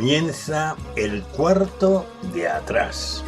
Comienza el cuarto de atrás.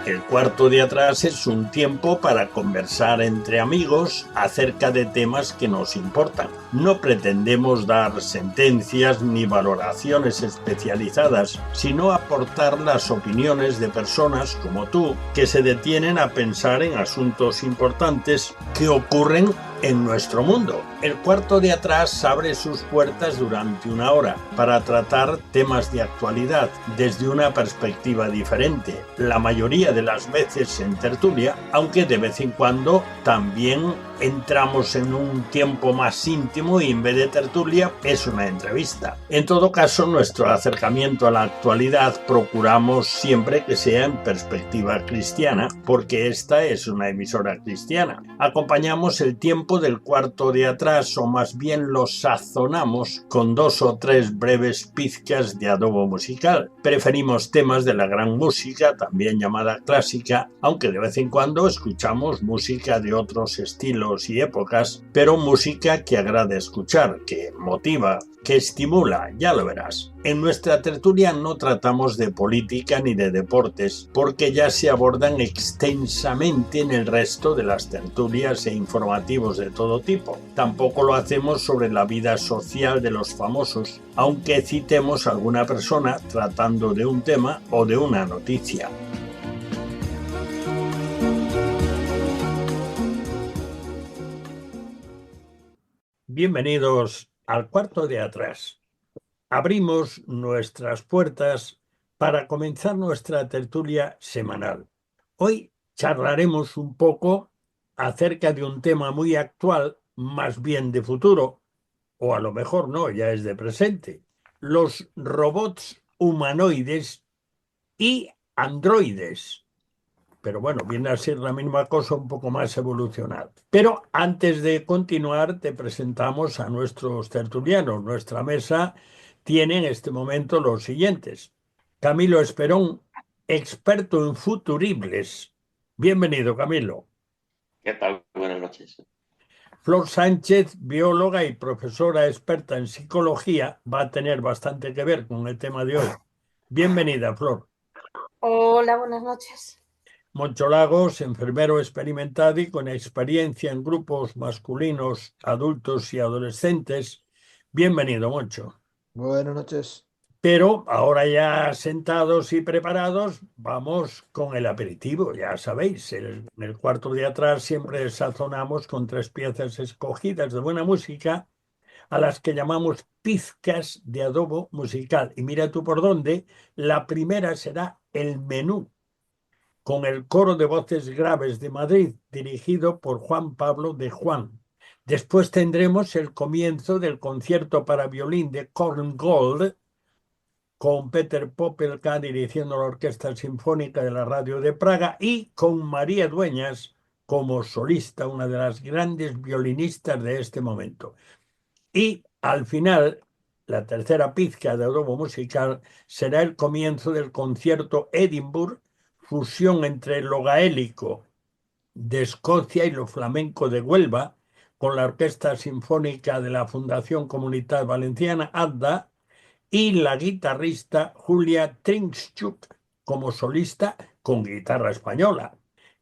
El cuarto de atrás es un tiempo para conversar entre amigos acerca de temas que nos importan. No pretendemos dar sentencias ni valoraciones especializadas, sino aportar las opiniones de personas como tú que se detienen a pensar en asuntos importantes que ocurren en nuestro mundo. El cuarto de atrás abre sus puertas durante una hora para tratar temas de actualidad desde una perspectiva diferente, la mayoría de las veces en tertulia, aunque de vez en cuando también entramos en un tiempo más íntimo y en vez de tertulia es una entrevista. En todo caso, nuestro acercamiento a la actualidad procuramos siempre que sea en perspectiva cristiana, porque esta es una emisora cristiana. Acompañamos el tiempo del cuarto de atrás, o más bien lo sazonamos con 2 o 3 breves pizcas de adobo musical. Preferimos temas de la gran música, también llamada clásica, aunque de vez en cuando escuchamos música de otros estilos y épocas, pero música que agrada escuchar, que motiva, que estimula, ya lo verás. En nuestra tertulia no tratamos de política ni de deportes, porque ya se abordan extensamente en el resto de las tertulias e informativos de todo tipo. Tampoco lo hacemos sobre la vida social de los famosos, aunque citemos a alguna persona tratando de un tema o de una noticia. Bienvenidos al cuarto de atrás. Abrimos nuestras puertas para comenzar nuestra tertulia semanal. Hoy charlaremos un poco acerca de un tema muy actual, más bien de futuro, o a lo mejor no, ya es de presente: los robots humanoides y androides. Pero bueno, viene a ser la misma cosa un poco más evolucionada. Pero antes de continuar, te presentamos a nuestros tertulianos. Nuestra mesa tiene en este momento los siguientes: Camilo Esperón, experto en futuribles. Bienvenido, Camilo. ¿Qué tal? Buenas noches. Flor Sánchez, bióloga y profesora experta en psicología, va a tener bastante que ver con el tema de hoy. Bienvenida, Flor. Hola, buenas noches. Moncho Lagos, enfermero experimentado y con experiencia en grupos masculinos, adultos y adolescentes. Bienvenido, Moncho. Buenas noches. Pero ahora ya sentados y preparados, vamos con el aperitivo. Ya sabéis, en el cuarto de atrás siempre sazonamos con 3 piezas escogidas de buena música, a las que llamamos pizcas de adobo musical. Y mira tú por dónde, la primera será el menú, con el Coro de Voces Graves de Madrid, dirigido por Juan Pablo de Juan. Después tendremos el comienzo del concierto para violín de Korngold, con Peter Popelka dirigiendo la Orquesta Sinfónica de la Radio de Praga y con María Dueñas como solista, una de las grandes violinistas de este momento. Y al final, la tercera pizca de adobo musical será el comienzo del concierto Edinburgh, fusión entre lo gaélico de Escocia y lo flamenco de Huelva, con la Orquesta Sinfónica de la Fundación Comunidad Valenciana, ADDA, y la guitarrista Julia Trinchuk como solista con guitarra española.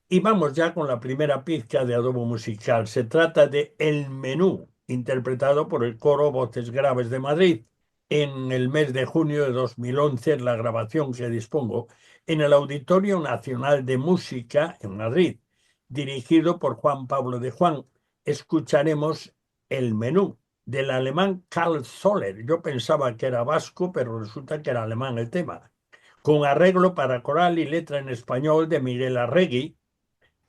Y vamos ya con la primera pizca de adobo musical. Se trata de El Menú, interpretado por el Coro Voces Graves de Madrid en el mes de junio de 2011, la grabación que dispongo, en el Auditorio Nacional de Música en Madrid, dirigido por Juan Pablo de Juan. Escucharemos El Menú, del alemán Karl Zoller. Yo pensaba que era vasco, pero resulta que era alemán el tema, con arreglo para coral y letra en español de Miguel Arregui,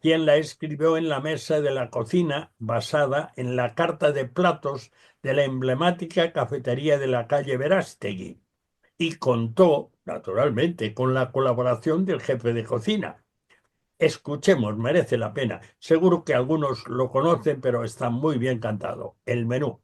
quien la escribió en la mesa de la cocina, basada en la carta de platos de la emblemática cafetería de la calle Verástegui, y contó, naturalmente, con la colaboración del jefe de cocina. Escuchemos, merece la pena. Seguro que algunos lo conocen, pero está muy bien cantado. El Menú.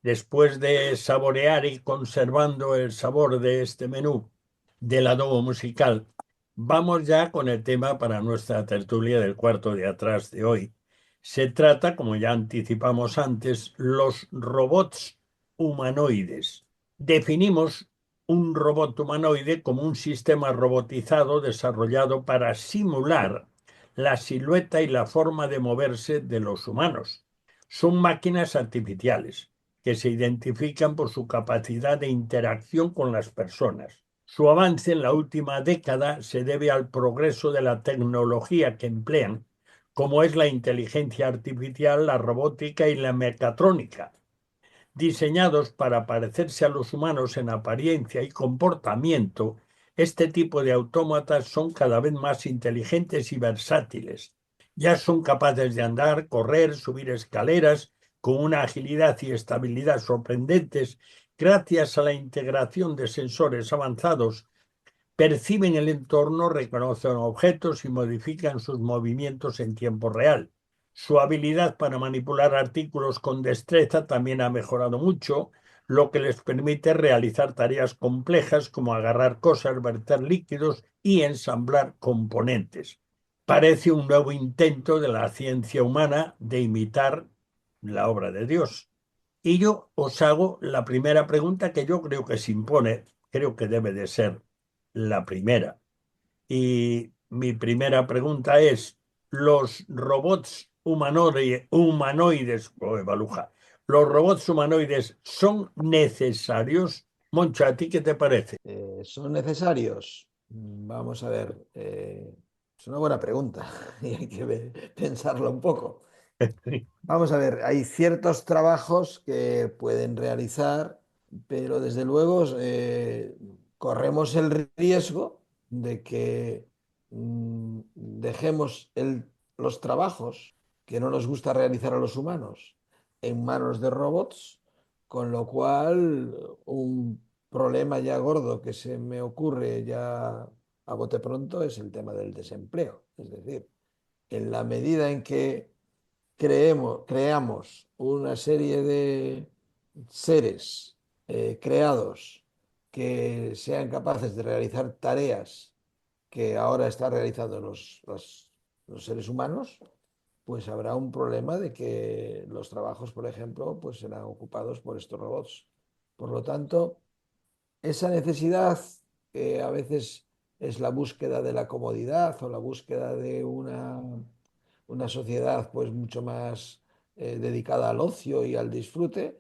Después de saborear y conservando el sabor de este menú del adobo musical, vamos ya con el tema para nuestra tertulia del cuarto de atrás de hoy. Se trata, como ya anticipamos antes, los robots humanoides. Definimos un robot humanoide como un sistema robotizado desarrollado para simular la silueta y la forma de moverse de los humanos. Son máquinas artificiales que se identifican por su capacidad de interacción con las personas. Su avance en la última década se debe al progreso de la tecnología que emplean, como es la inteligencia artificial, la robótica y la mecatrónica. Diseñados para parecerse a los humanos en apariencia y comportamiento, este tipo de autómatas son cada vez más inteligentes y versátiles. Ya son capaces de andar, correr, subir escaleras, con una agilidad y estabilidad sorprendentes, gracias a la integración de sensores avanzados, perciben el entorno, reconocen objetos y modifican sus movimientos en tiempo real. Su habilidad para manipular artículos con destreza también ha mejorado mucho, lo que les permite realizar tareas complejas como agarrar cosas, verter líquidos y ensamblar componentes. Parece un nuevo intento de la ciencia humana de imitar la obra de Dios. Y yo os hago la primera pregunta que yo creo que se impone, creo que debe de ser la primera. Y mi primera pregunta es, ¿los robots humanoides, Baluja, los robots humanoides son necesarios? Moncho, ¿a ti qué te parece? ¿Son necesarios? Vamos a ver, es una buena pregunta y hay que pensarlo un poco. Vamos a ver, hay ciertos trabajos que pueden realizar, pero desde luego corremos el riesgo de que dejemos los trabajos que no nos gusta realizar a los humanos en manos de robots, con lo cual un problema ya gordo que se me ocurre ya a bote pronto es el tema del desempleo. Es decir, en la medida en que creamos una serie de seres creados que sean capaces de realizar tareas que ahora están realizando los seres humanos, pues habrá un problema de que los trabajos, por ejemplo, pues serán ocupados por estos robots. Por lo tanto, esa necesidad que a veces es la búsqueda de la comodidad o la búsqueda de una una sociedad pues mucho más dedicada al ocio y al disfrute,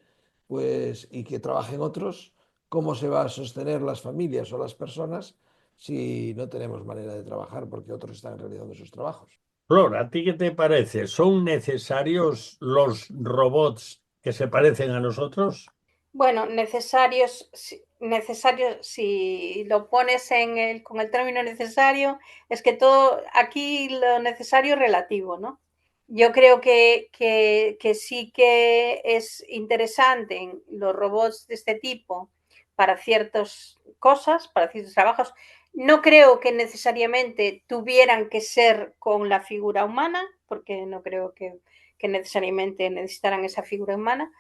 pues, y que trabajen otros, ¿cómo se va a sostener las familias o las personas si no tenemos manera de trabajar porque otros están realizando sus trabajos? Flor, ¿a ti qué te parece? ¿Son necesarios los robots que se parecen a nosotros? Bueno, necesarios, necesarios, si lo pones con el término necesario, es que todo, aquí lo necesario es relativo, ¿no? Yo creo que sí que es interesante en los robots de este tipo para ciertas cosas, para ciertos trabajos. No creo que necesariamente tuvieran que ser con la figura humana, porque no creo que necesariamente necesitaran esa figura humana,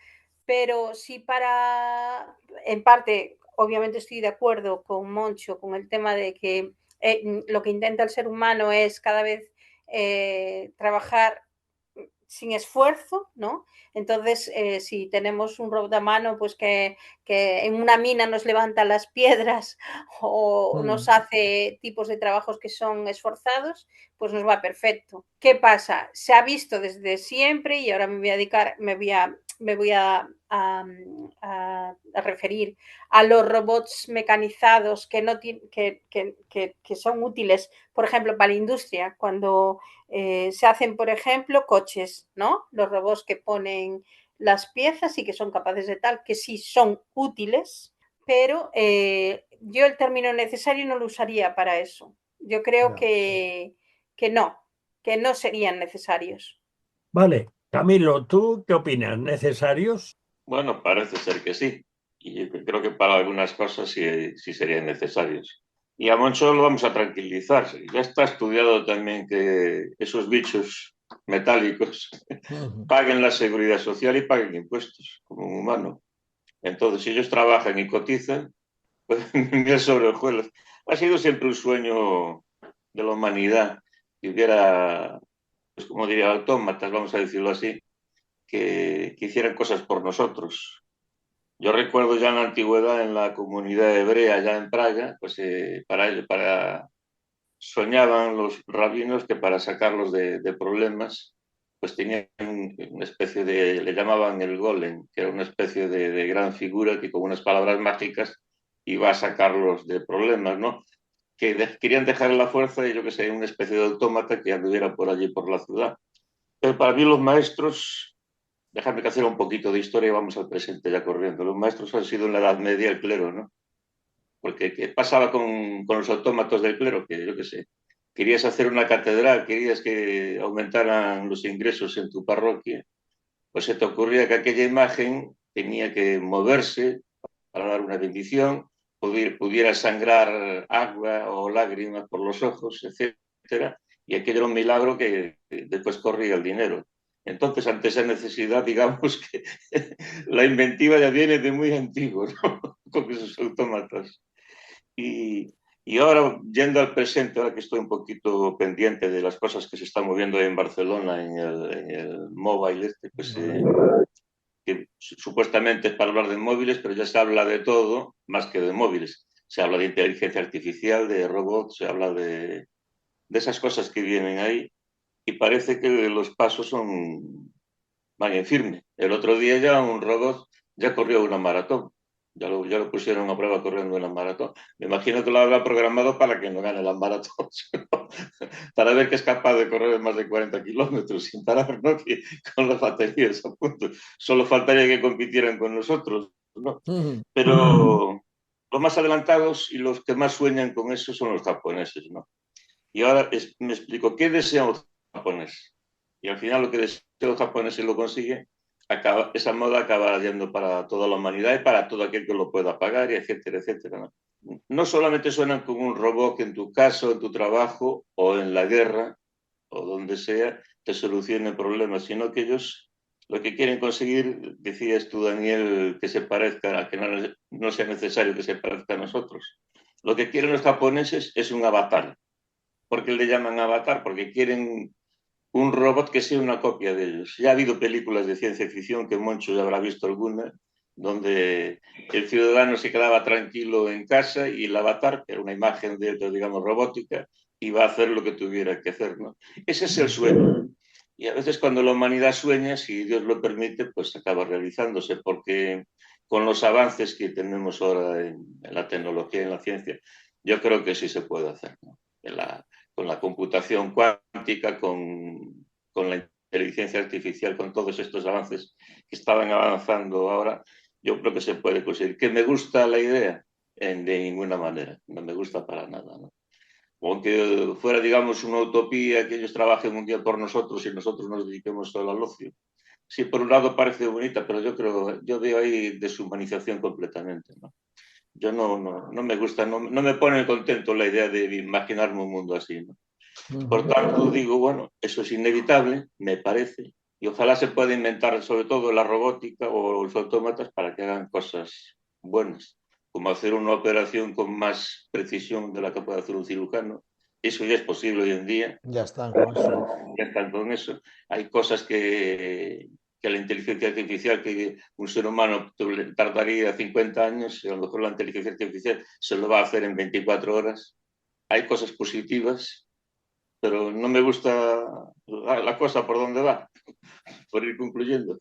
pero sí para, en parte, obviamente estoy de acuerdo con Moncho con el tema de que lo que intenta el ser humano es cada vez trabajar sin esfuerzo, ¿no? Entonces, si tenemos un robot a mano, pues que en una mina nos levanta las piedras o nos Mm. hace tipos de trabajos que son esforzados, pues nos va perfecto. ¿Qué pasa? Se ha visto desde siempre y ahora me voy a dedicar, me voy a referir a los robots mecanizados que, no que son útiles, por ejemplo, para la industria, cuando se hacen, por ejemplo, coches, ¿no? Los robots que ponen las piezas y que son capaces de tal, que sí son útiles, pero yo el término necesario no lo usaría para eso. Yo creo Ya. que no serían necesarios. Vale, Camilo, ¿tú qué opinas? ¿Necesarios? Bueno, parece ser que sí. Y creo que para algunas cosas sí, sí serían necesarios. Y a Moncho lo vamos a tranquilizar. Ya está estudiado también que esos bichos metálicos Ujú. paguen la seguridad social y paguen impuestos, como un humano. Entonces, si ellos trabajan y cotizan, pues miel sobre hojuelas. Ha sido siempre un sueño de la humanidad que hubiera, pues como diría, autómatas, vamos a decirlo así, que hicieran cosas por nosotros. Yo recuerdo ya en la antigüedad, en la comunidad hebrea, ya en Praga, pues para soñaban los rabinos que para sacarlos de problemas, pues tenían una especie de, le llamaban el golem, que era una especie de gran figura que con unas palabras mágicas iba a sacarlos de problemas, ¿no? Que querían dejar la fuerza y yo que sé, una especie de autómata que anduviera por allí, por la ciudad. Pero para mí los maestros, déjame que hacer un poquito de historia y vamos al presente ya corriendo. Los maestros han sido en la Edad Media el clero, ¿no? Porque ¿qué pasaba con los autómatos del clero? Que yo qué sé, querías hacer una catedral, querías que aumentaran los ingresos en tu parroquia, pues se te ocurría que aquella imagen tenía que moverse para dar una bendición, pudiera sangrar agua o lágrimas por los ojos, etcétera, y aquello era un milagro que después corría el dinero. Entonces, ante esa necesidad, digamos que la inventiva ya viene de muy antiguo, ¿no? Con esos autómatas. Y, y ahora, yendo al presente, ahora que estoy un poquito pendiente de las cosas que se están moviendo en Barcelona, en el mobile, pues que supuestamente es para hablar de móviles, pero ya se habla de todo más que de móviles. Se habla de inteligencia artificial, de robots, se habla de esas cosas que vienen ahí y parece que los pasos van en firme. El otro día ya un robot ya corrió una maratón. Ya lo pusieron a prueba corriendo una maratón. Me imagino que lo habrá programado para que no gane las maratones, ¿no? Para ver que es capaz de correr más de 40 kilómetros sin parar, ¿no? Que con las baterías a punto. Solo faltaría que compitieran con nosotros, ¿no? Ujú. Pero los más adelantados y los que más sueñan con eso son los japoneses, ¿no? Y ahora me explico, ¿qué desean los japoneses? Y al final lo que desean los japoneses lo consigue, esa moda acaba yendo para toda la humanidad y para todo aquel que lo pueda pagar, y etcétera, etcétera. ¿No? No solamente suenan como un robot que en tu caso, en tu trabajo o en la guerra o donde sea, te solucione problemas, sino que ellos lo que quieren conseguir, decías tú, Daniel, que se parezca, a que no sea necesario que se parezca a nosotros. Lo que quieren los japoneses es un avatar. ¿Por qué le llaman avatar? Porque quieren un robot que sea una copia de ellos. Ya ha habido películas de ciencia ficción, que Moncho ya habrá visto alguna, donde el ciudadano se quedaba tranquilo en casa y el avatar, que era una imagen de, digamos, robótica, iba a hacer lo que tuviera que hacer, ¿no? Ese es el sueño. Y a veces cuando la humanidad sueña, si Dios lo permite, pues acaba realizándose, porque con los avances que tenemos ahora en la tecnología y en la ciencia, yo creo que sí se puede hacer, ¿no? Con la computación cuántica, con la inteligencia artificial, con todos estos avances que estaban avanzando ahora, yo creo que se puede conseguir. ¿Que me gusta la idea? De ninguna manera, no me gusta para nada, ¿no? O aunque fuera, digamos, una utopía que ellos trabajen un día por nosotros y nosotros nos dediquemos solo al ocio. Sí, por un lado parece bonita, pero yo veo ahí deshumanización completamente, ¿no? Yo no me gusta, no me pone contento la idea de imaginarme un mundo así, ¿no? Por tanto, digo, bueno, eso es inevitable, me parece, y ojalá se pueda inventar sobre todo la robótica o los autómatas para que hagan cosas buenas, como hacer una operación con más precisión de la que puede hacer un cirujano. Eso ya es posible hoy en día. Ya están con eso. Ya están con eso. Hay cosas que la inteligencia artificial, que un ser humano tardaría 50 años, y a lo mejor la inteligencia artificial se lo va a hacer en 24 horas. Hay cosas positivas, pero no me gusta la cosa por dónde va, por ir concluyendo.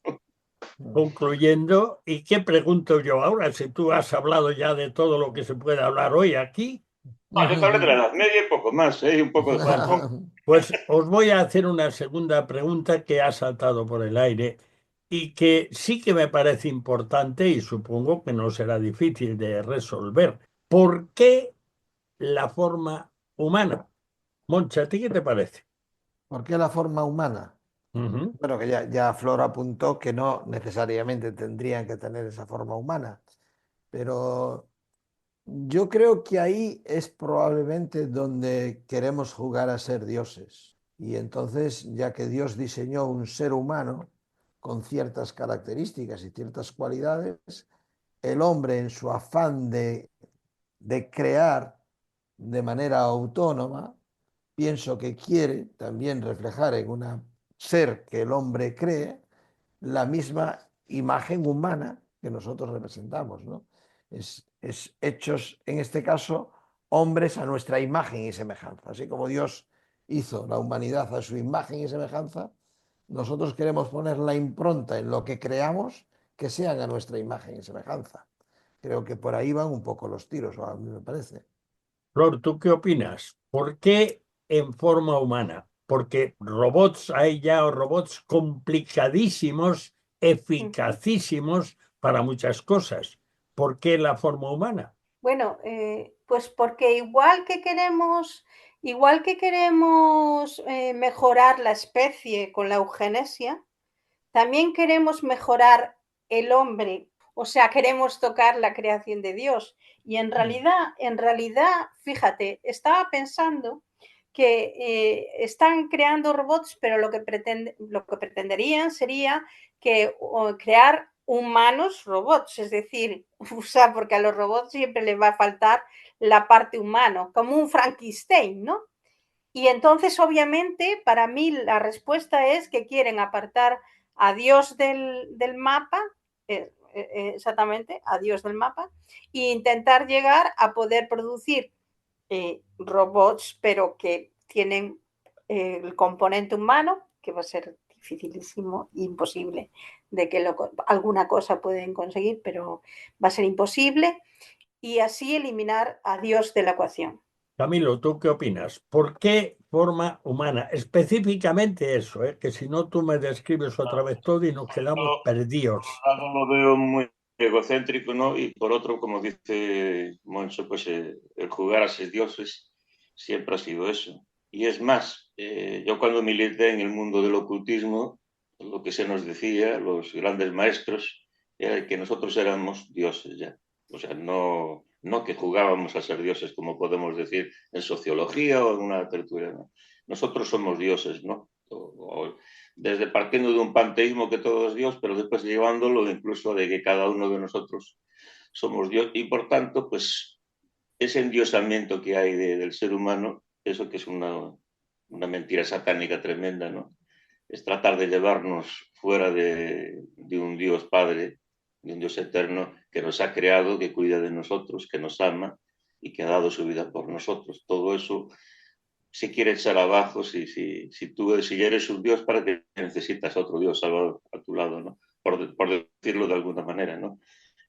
Concluyendo, ¿y qué pregunto yo ahora? Si tú has hablado ya de todo lo que se puede hablar hoy aquí, No, yo te hablé de la Edad Media y poco más, ¿eh? Un poco de bueno, Japón. pues os voy a hacer una segunda pregunta que ha saltado por el aire y que sí que me parece importante y supongo que no será difícil de resolver. ¿Por qué la forma humana? Moncha, ¿a ti qué te parece? ¿Por qué la forma humana? Ujú. Bueno, que ya Flor apuntó que no necesariamente tendrían que tener esa forma humana, pero yo creo que ahí es probablemente donde queremos jugar a ser dioses. Y entonces, ya que Dios diseñó un ser humano con ciertas características y ciertas cualidades, el hombre en su afán de crear de manera autónoma, pienso que quiere también reflejar en un ser que el hombre cree la misma imagen humana que nosotros representamos, ¿no? Es hechos, en este caso, hombres a nuestra imagen y semejanza. Así como Dios hizo la humanidad a su imagen y semejanza, nosotros queremos poner la impronta en lo que creamos que sean a nuestra imagen y semejanza. Creo que por ahí van un poco los tiros, o a mí me parece. Flor, ¿tú qué opinas? ¿Por qué en forma humana? Porque robots, hay ya robots complicadísimos, eficacísimos para muchas cosas. ¿Por qué la forma humana? Bueno, pues porque igual que queremos mejorar la especie con la eugenesia, también queremos mejorar el hombre, o sea, queremos tocar la creación de Dios. Y en realidad, fíjate, estaba pensando que están creando robots, pero lo que pretenderían sería que crear humanos robots, es decir, o sea, porque a los robots siempre les va a faltar la parte humana, como un Frankenstein, ¿no? Y entonces, obviamente, para mí la respuesta es que quieren apartar a Dios del mapa, exactamente, a Dios del mapa, e intentar llegar a poder producir robots, pero que tienen el componente humano, que va a ser dificilísimo, imposible, de que alguna cosa pueden conseguir, pero va a ser imposible, y así eliminar a Dios de la ecuación. Camilo, ¿tú qué opinas? ¿Por qué forma humana? Específicamente eso, que si no tú me describes otra vez todo y nos quedamos perdidos. Por un lado lo veo muy egocéntrico, ¿no? Y por otro, como dice Moncho, pues el jugar a ser dioses siempre ha sido eso. Y es más, yo cuando milité en el mundo del ocultismo, lo que se nos decía, los grandes maestros, era que nosotros éramos dioses ya. O sea, no que jugábamos a ser dioses, como podemos decir en sociología o en una tertulia, ¿no? Nosotros somos dioses, ¿no? Desde partiendo de un panteísmo que todo es Dios, pero después llevándolo incluso de que cada uno de nosotros somos Dios y por tanto, pues ese endiosamiento que hay del ser humano, eso que es una mentira satánica tremenda, ¿no? Es tratar de llevarnos fuera de un Dios Padre, de un Dios eterno que nos ha creado, que cuida de nosotros, que nos ama y que ha dado su vida por nosotros. Todo eso se quiere echar abajo si eres un Dios, ¿para qué necesitas a otro Dios salvador a tu lado, ¿no? Por decirlo de alguna manera, ¿no?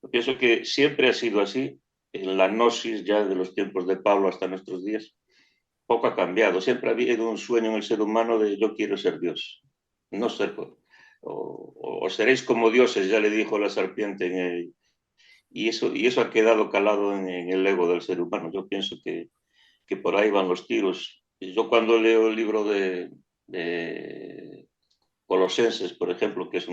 Yo pienso que siempre ha sido así, en la gnosis ya de los tiempos de Pablo hasta nuestros días, poco ha cambiado. Siempre ha habido un sueño en el ser humano de yo quiero ser Dios. No sé, o seréis como dioses, ya le dijo la serpiente y eso ha quedado calado en el ego del ser humano. Yo pienso que por ahí van los tiros. Yo cuando leo el libro de Colosenses, por ejemplo, que es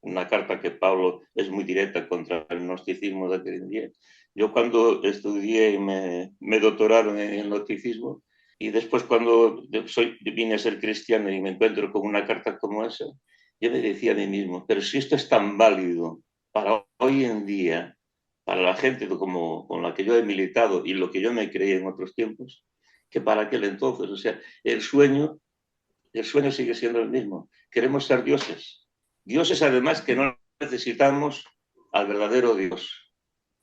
una carta que Pablo es muy directa contra el gnosticismo de aquel día. Yo cuando estudié y me doctoraron en el gnosticismo y después cuando vine a ser cristiano y me encuentro con una carta como esa, yo me decía a mí mismo, pero si esto es tan válido para hoy en día, para la gente como, con la que yo he militado y lo que yo me creí en otros tiempos, que para aquel entonces, o sea, el sueño sigue siendo el mismo. Queremos ser dioses. Dioses además que no necesitamos al verdadero Dios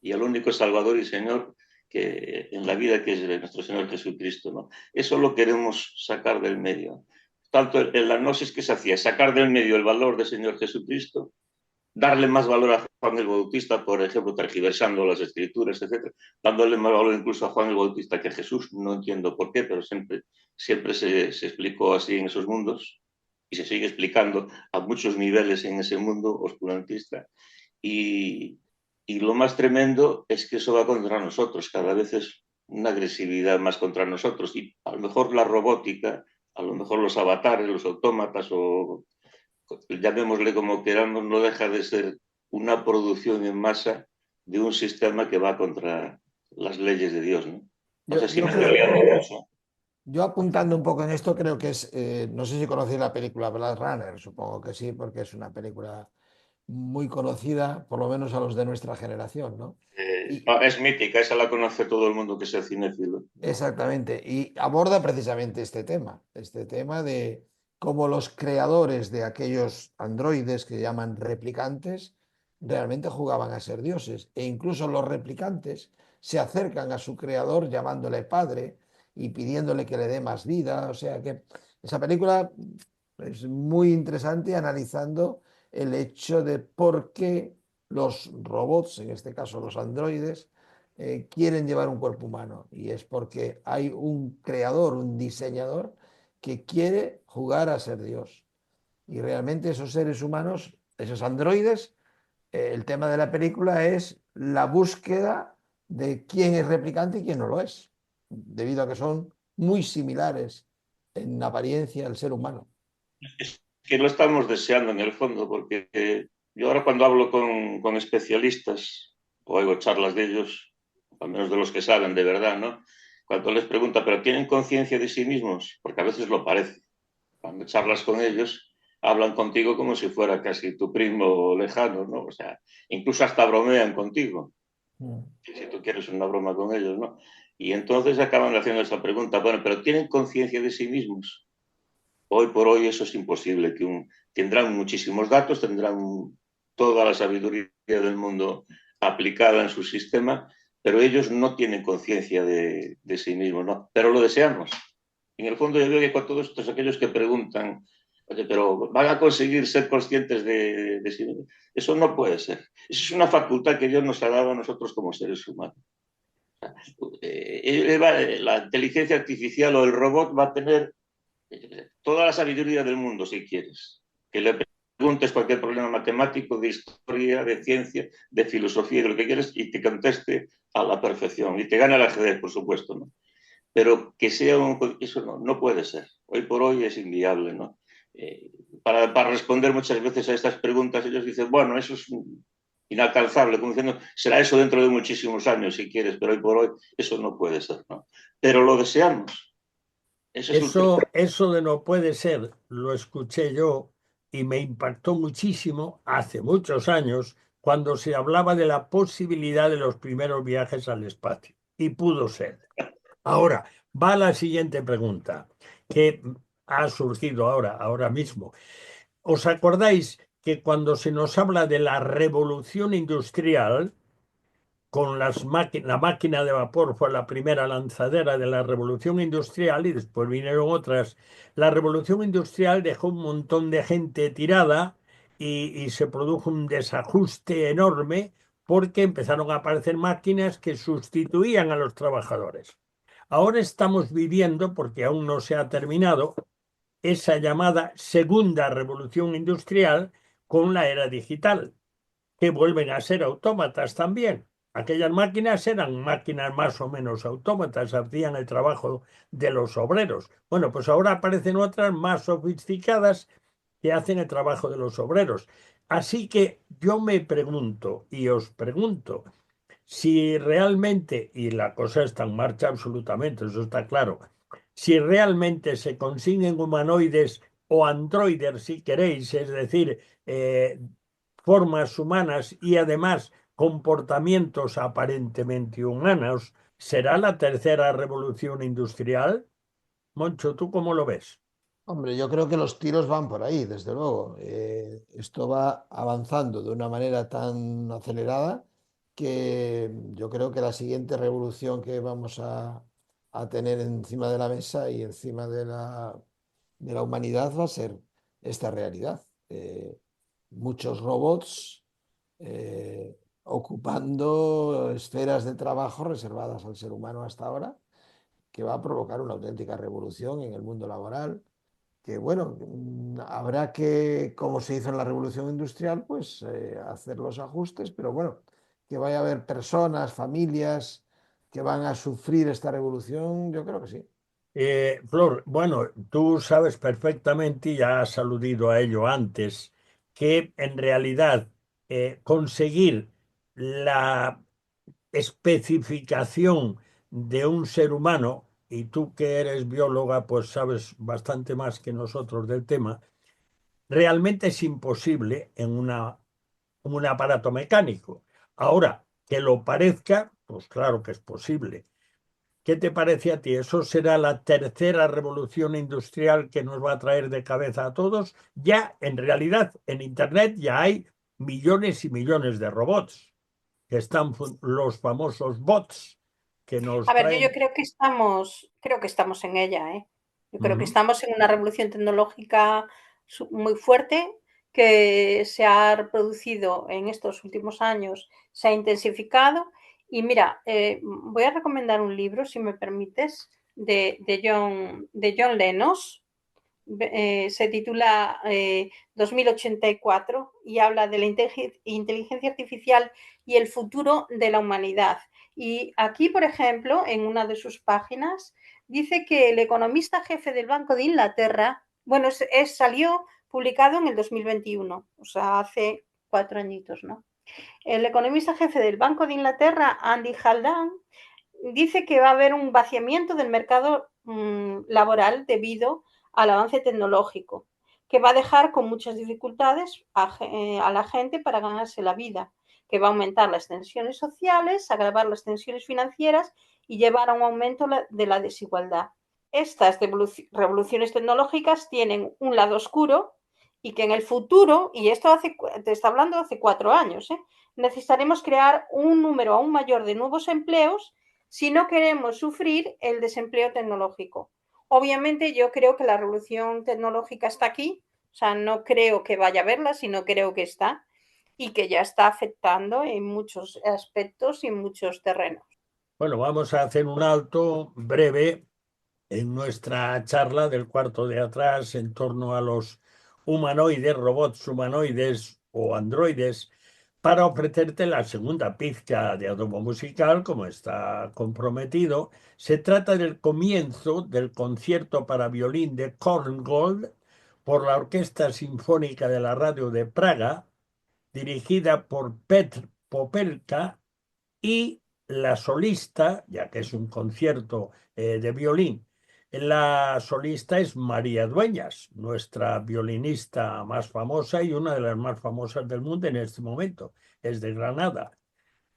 y al único Salvador y Señor que en la vida que es nuestro Señor Jesucristo, ¿no? Eso lo queremos sacar del medio. Tanto en la gnosis que se hacía, sacar del medio el valor del Señor Jesucristo, darle más valor a Juan el Bautista, por ejemplo, tergiversando las escrituras, etcétera, dándole más valor incluso a Juan el Bautista que a Jesús, no entiendo por qué, pero siempre se explicó así en esos mundos y se sigue explicando a muchos niveles en ese mundo oscurantista. Y, y lo más tremendo es que eso va contra nosotros, cada vez es una agresividad más contra nosotros y a lo mejor la robótica, a lo mejor los avatares, los autómatas o llamémosle como queramos, no deja de ser una producción en masa de un sistema que va contra las leyes de Dios, ¿no? No Yo, sé si yo me estoy creo, liando mucho. yo apuntando un poco en esto, creo que es, no sé si conocéis la película Blade Runner, supongo que sí, porque es una película muy conocida, por lo menos a los de nuestra generación, ¿no? Y No, es mítica, esa la conoce todo el mundo que sea cinéfilo. exactamente, y aborda precisamente este tema de cómo los creadores de aquellos androides que llaman replicantes realmente jugaban a ser dioses, e incluso los replicantes se acercan a su creador llamándole padre y pidiéndole que le dé más vida, o sea que esa película es muy interesante analizando el hecho de por qué los robots, en este caso los androides, quieren llevar un cuerpo humano. Y es porque hay un creador, un diseñador, que quiere jugar a ser Dios. Y realmente esos seres humanos, esos androides, el tema de la película es la búsqueda de quién es replicante y quién no lo es, debido a que son muy similares en apariencia al ser humano. Es que lo estamos deseando en el fondo, porque yo ahora cuando hablo con especialistas o oigo charlas de ellos, al menos de los que saben de verdad, ¿no? Cuando les pregunta, ¿pero tienen conciencia de sí mismos? Porque a veces lo parece. Cuando charlas con ellos, hablan contigo como si fuera casi tu primo lejano, ¿no? O sea, incluso hasta bromean contigo, Mm. si tú quieres una broma con ellos, ¿no? Y entonces acaban haciendo esa pregunta, bueno, ¿pero tienen conciencia de sí mismos? Hoy por hoy eso es imposible, tendrán muchísimos datos, tendrán toda la sabiduría del mundo aplicada en su sistema, pero ellos no tienen conciencia de sí mismos, ¿no? Pero lo deseamos. En el fondo yo veo que con todos estos aquellos que preguntan, oye, pero van a conseguir ser conscientes de sí mismos. Eso no puede ser. Eso es una facultad que Dios nos ha dado a nosotros como seres humanos. La inteligencia artificial o el robot va a tener toda la sabiduría del mundo, si quieres. Que le preguntes cualquier problema matemático, de historia, de ciencia, de filosofía, de lo que quieras, y te conteste a la perfección. Y te gana el ajedrez, por supuesto, ¿no? Pero que sea eso no puede ser. Hoy por hoy es inviable, ¿no? Para responder muchas veces a estas preguntas, ellos dicen, bueno, eso es inalcanzable, como diciendo, será eso dentro de muchísimos años, si quieres, pero hoy por hoy eso no puede ser, ¿no? Pero lo deseamos. Ese es Eso de no puede ser, lo escuché yo y me impactó muchísimo hace muchos años cuando se hablaba de la posibilidad de los primeros viajes al espacio. Y pudo ser. Ahora, va la siguiente pregunta que ha surgido ahora mismo. ¿Os acordáis que cuando se nos habla de la revolución industrial, con la máquina de vapor fue la primera lanzadera de la revolución industrial y después vinieron otras. La revolución industrial dejó un montón de gente tirada y se produjo un desajuste enorme porque empezaron a aparecer máquinas que sustituían a los trabajadores. Ahora estamos viviendo, porque aún no se ha terminado, esa llamada segunda revolución industrial con la era digital, que vuelven a ser autómatas también. Aquellas máquinas eran máquinas más o menos autómatas, hacían el trabajo de los obreros. Bueno, pues ahora aparecen otras más sofisticadas que hacen el trabajo de los obreros. Así que yo me pregunto y os pregunto si realmente, y la cosa está en marcha absolutamente, eso está claro, si realmente se consiguen humanoides o androides, si queréis, es decir, formas humanas y además comportamientos aparentemente humanos, ¿será la tercera revolución industrial? Moncho, ¿tú cómo lo ves? Hombre, yo creo que los tiros van por ahí, desde luego. Esto va avanzando de una manera tan acelerada que yo creo que la siguiente revolución que vamos a tener encima de la mesa y encima de la humanidad va a ser esta realidad. Muchos robots ocupando esferas de trabajo reservadas al ser humano hasta ahora, que va a provocar una auténtica revolución en el mundo laboral que bueno, habrá que, como se hizo en la revolución industrial, pues hacer los ajustes, pero bueno, que vaya a haber personas, familias que van a sufrir esta revolución, yo creo que sí. Flor, bueno, tú sabes perfectamente, y ya has aludido a ello antes, que en realidad conseguir la especificación de un ser humano, y tú que eres bióloga, pues sabes bastante más que nosotros del tema, realmente es imposible en un aparato mecánico. Ahora, que lo parezca, pues claro que es posible. ¿Qué te parece a ti? ¿Eso será la tercera revolución industrial que nos va a traer de cabeza a todos? Ya, en realidad, en Internet ya hay millones y millones de robots, que están los famosos bots que A nos ver, yo traen. creo que estamos en ella, ¿eh? Yo creo que Ujú. estamos en una revolución tecnológica muy fuerte que se ha reproducido en estos últimos años, se ha intensificado. Y mira, voy a recomendar un libro, si me permites, de John Lennox. Se titula 2084 y habla de la inteligencia artificial y el futuro de la humanidad. Y aquí, por ejemplo, en una de sus páginas, dice que el economista jefe del Banco de Inglaterra, bueno, salió publicado en el 2021, o sea, hace 4 añitos, ¿no? El economista jefe del Banco de Inglaterra, Andy Haldane, dice que va a haber un vaciamiento del mercado laboral debido al avance tecnológico, que va a dejar con muchas dificultades a la gente para ganarse la vida, que va a aumentar las tensiones sociales, agravar las tensiones financieras y llevar a un aumento de la desigualdad. Estas revoluciones tecnológicas tienen un lado oscuro y que en el futuro, y esto te está hablando de hace 4 años, necesitaremos crear un número aún mayor de nuevos empleos si no queremos sufrir el desempleo tecnológico. Obviamente yo creo que la revolución tecnológica está aquí, o sea, no creo que vaya a verla, sino creo que está y que ya está afectando en muchos aspectos y en muchos terrenos. Bueno, vamos a hacer un alto breve en nuestra charla del cuarto de atrás en torno a los humanoides, robots humanoides o androides, para ofrecerte la segunda pizca de adobo musical, como está comprometido. Se trata del comienzo del concierto para violín de Korngold por la Orquesta Sinfónica de la Radio de Praga, dirigida por Petr Popelka, y la solista, ya que es un concierto de violín, la solista es María Dueñas, nuestra violinista más famosa y una de las más famosas del mundo en este momento. Es de Granada.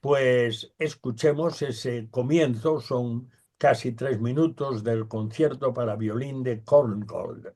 Pues escuchemos ese comienzo, son casi 3 minutos del concierto para violín de Korngold.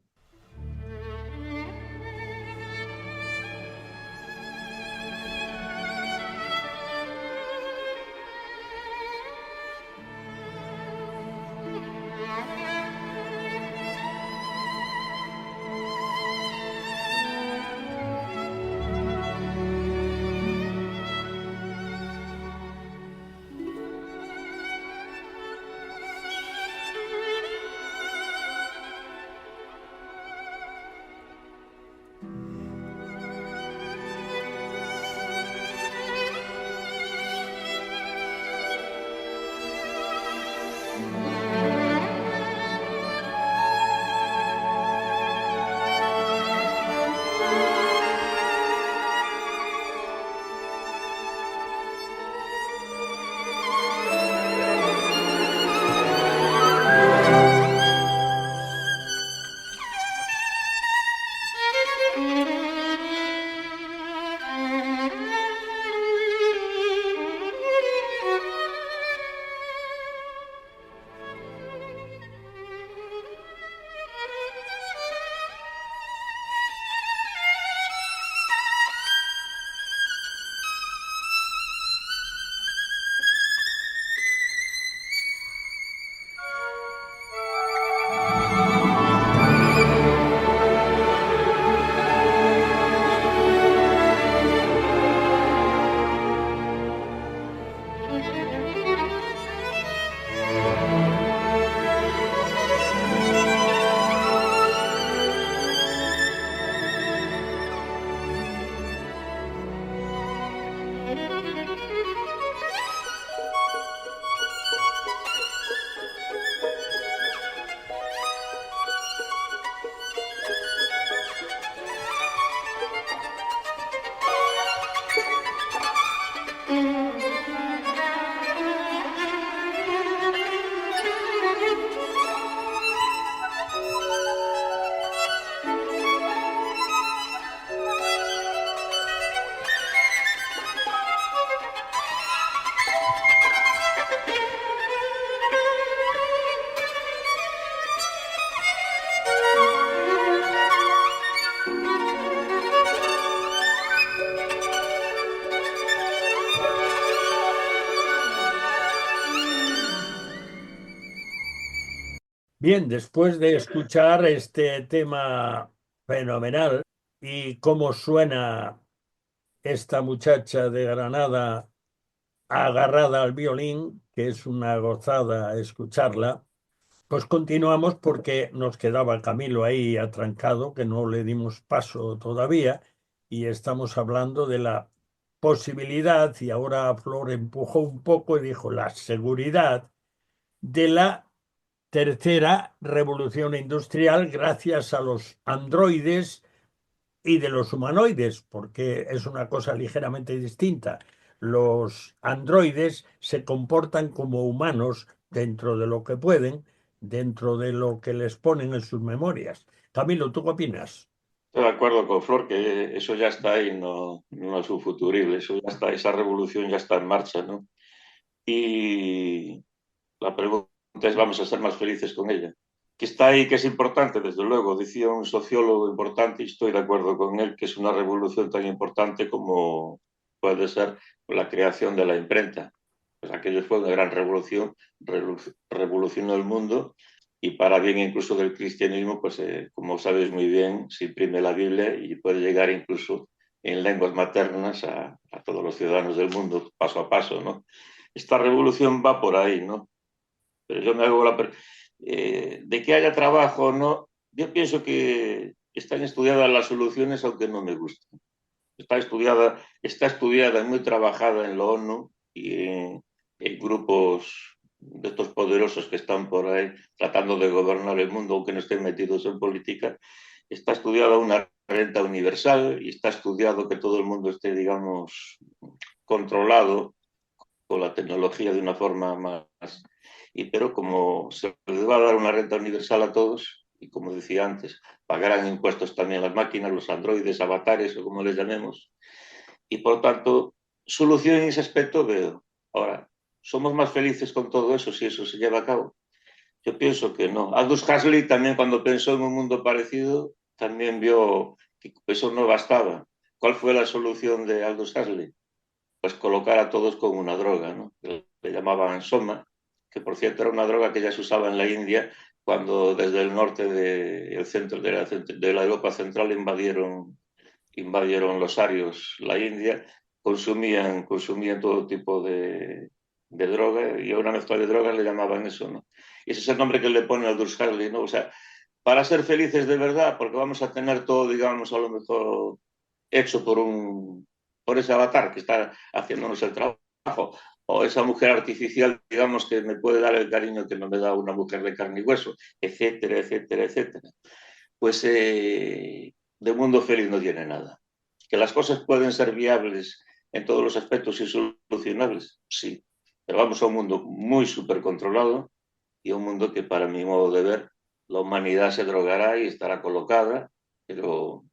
Bien, después de escuchar este tema fenomenal y cómo suena esta muchacha de Granada agarrada al violín, que es una gozada escucharla, pues continuamos porque nos quedaba Camilo ahí atrancado, que no le dimos paso todavía, y estamos hablando de la posibilidad, y ahora Flor empujó un poco y dijo la seguridad de la tercera revolución industrial gracias a los androides y de los humanoides, porque es una cosa ligeramente distinta. Los androides se comportan como humanos dentro de lo que pueden, dentro de lo que les ponen en sus memorias. Camilo, ¿tú qué opinas? Estoy de acuerdo con Flor que eso ya está ahí, no es un futurible, eso ya está, esa revolución ya está en marcha, ¿no? Y la pregunta es, ¿vamos a ser más felices con ella? Que está ahí, que es importante, desde luego. Decía un sociólogo importante, y estoy de acuerdo con él, que es una revolución tan importante como puede ser la creación de la imprenta. Pues aquello fue una gran revolución, revolucionó el mundo y para bien incluso del cristianismo, pues como sabéis muy bien, se imprime la Biblia y puede llegar incluso en lenguas maternas a todos los ciudadanos del mundo, paso a paso, ¿no? Esta revolución va por ahí, ¿no? Pero yo me hago de que haya trabajo o no, yo pienso que están estudiadas las soluciones aunque no me gusten. Está estudiada y muy trabajada en la ONU y en grupos de estos poderosos que están por ahí tratando de gobernar el mundo, aunque no estén metidos en política. Está estudiada una renta universal y está estudiado que todo el mundo esté, digamos, controlado con la tecnología de una forma más. Pero como se les va a dar una renta universal a todos, y como decía antes, pagarán impuestos también las máquinas, los androides, avatares o como les llamemos, y por tanto, solución en ese aspecto veo. Ahora, ¿somos más felices con todo eso si eso se lleva a cabo? Yo pienso que no. Aldous Huxley también cuando pensó en un mundo parecido, también vio que eso no bastaba. ¿Cuál fue la solución de Aldous Huxley? Pues colocar a todos con una droga, ¿no? Le llamaban soma, que por cierto era una droga que ya se usaba en la India cuando desde el norte del centro de la Europa central invadieron los arios la India, consumían todo tipo de droga y a una mezcla de drogas le llamaban eso, ¿no? Y ese es el nombre que le pone al Durs Harley, ¿no? O sea, para ser felices de verdad, porque vamos a tener todo, digamos, a lo mejor hecho por ese avatar que está haciéndonos el trabajo, o esa mujer artificial, digamos, que me puede dar el cariño que no me da una mujer de carne y hueso, etcétera, etcétera, etcétera. Pues de mundo feliz no tiene nada. Que las cosas pueden ser viables en todos los aspectos y solucionables, sí, pero vamos a un mundo muy súper controlado y a un mundo que para mi modo de ver la humanidad se drogará y estará colocada, pero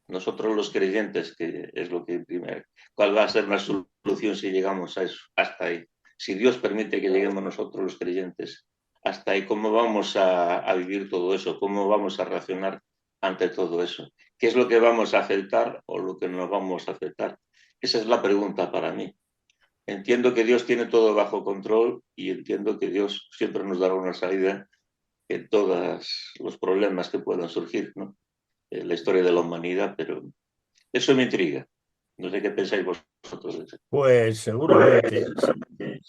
nosotros los creyentes, que es lo que primero, ¿cuál va a ser una solución si llegamos a eso, hasta ahí? Si Dios permite que lleguemos nosotros los creyentes hasta ahí, ¿cómo vamos a vivir todo eso? ¿Cómo vamos a reaccionar ante todo eso? ¿Qué es lo que vamos a aceptar o lo que no vamos a aceptar? Esa es la pregunta para mí. Entiendo que Dios tiene todo bajo control y entiendo que Dios siempre nos dará una salida en todos los problemas que puedan surgir, ¿no? En la historia de la humanidad, pero eso me intriga. No sé qué pensáis vosotros de eso. Pues seguramente.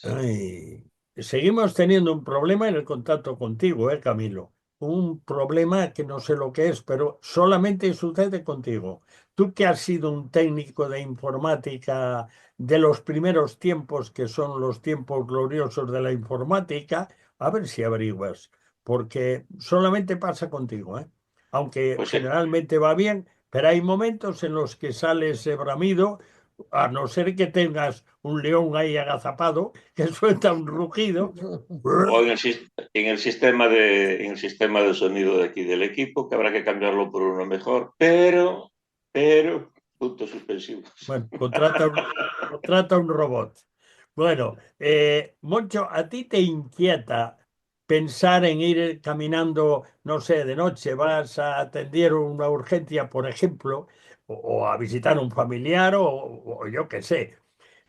Ay, seguimos teniendo un problema en el contacto contigo, Camilo? Un problema que no sé lo que es, pero solamente sucede contigo. Tú que has sido un técnico de informática de los primeros tiempos, que son los tiempos gloriosos de la informática, a ver si averiguas, porque solamente pasa contigo, ¿eh? Aunque Pues sí, generalmente va bien, pero hay momentos en los que sale ese bramido, a no ser que tengas un león ahí agazapado que suelta un rugido. o en el sistema de sonido de aquí del equipo, que habrá que cambiarlo por uno mejor, pero, puntos suspensivos. Bueno, contrata un robot. Bueno, Moncho, ¿a ti te inquieta pensar en ir caminando, no sé, de noche, vas a atender una urgencia, por ejemplo, o a visitar un familiar, o yo qué sé,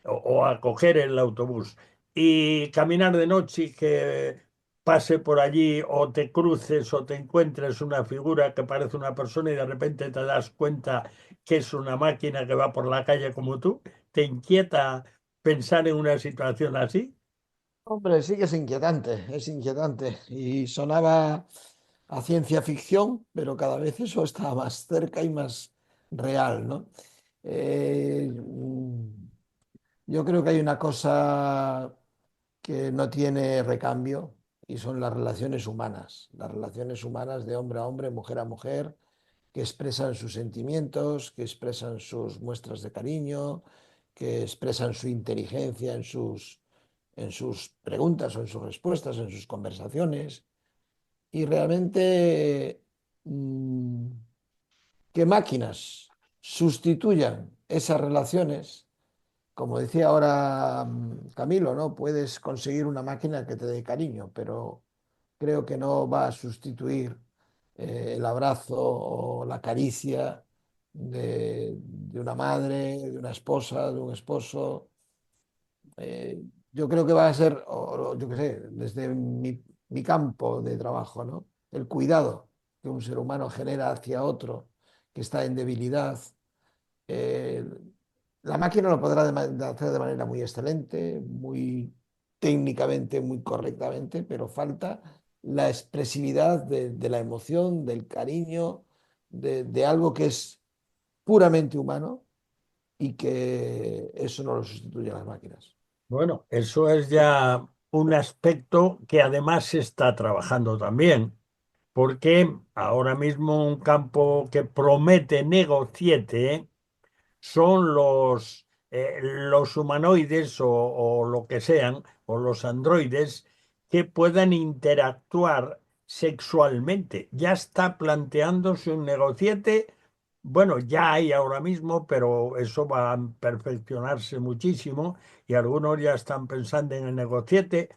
o a coger el autobús y caminar de noche y que pase por allí o te cruces o te encuentres una figura que parece una persona y de repente te das cuenta que es una máquina que va por la calle como tú? ¿Te inquieta pensar en una situación así? Hombre, sí que es inquietante. Y sonaba a ciencia ficción, pero cada vez eso está más cerca y más real, ¿no? Eh, mm, yo creo que hay una cosa que no tiene recambio y son las relaciones humanas de hombre a hombre, mujer a mujer, que expresan sus sentimientos, que expresan sus muestras de cariño, que expresan su inteligencia en sus preguntas o en sus respuestas, en sus conversaciones. Y realmente que máquinas sustituyan esas relaciones, como decía ahora Camilo, ¿no? Puedes conseguir una máquina que te dé cariño, pero creo que no va a sustituir el abrazo o la caricia de una madre, de una esposa, de un esposo. Eh, yo creo que va a ser, o yo qué sé, desde mi campo de trabajo, ¿no? El cuidado que un ser humano genera hacia otro que está en debilidad. Eh, la máquina lo podrá hacer de manera muy excelente, muy técnicamente, muy correctamente, pero falta la expresividad de la emoción, del cariño, de algo que es puramente humano y que eso no lo sustituye a las máquinas. Bueno, eso es ya un aspecto que además se está trabajando también, porque ahora mismo un campo que promete negociete son los humanoides o lo que sean, o los androides, que puedan interactuar sexualmente. Ya está planteándose un negociete, bueno, ya hay ahora mismo, pero eso va a perfeccionarse muchísimo y algunos ya están pensando en el negociete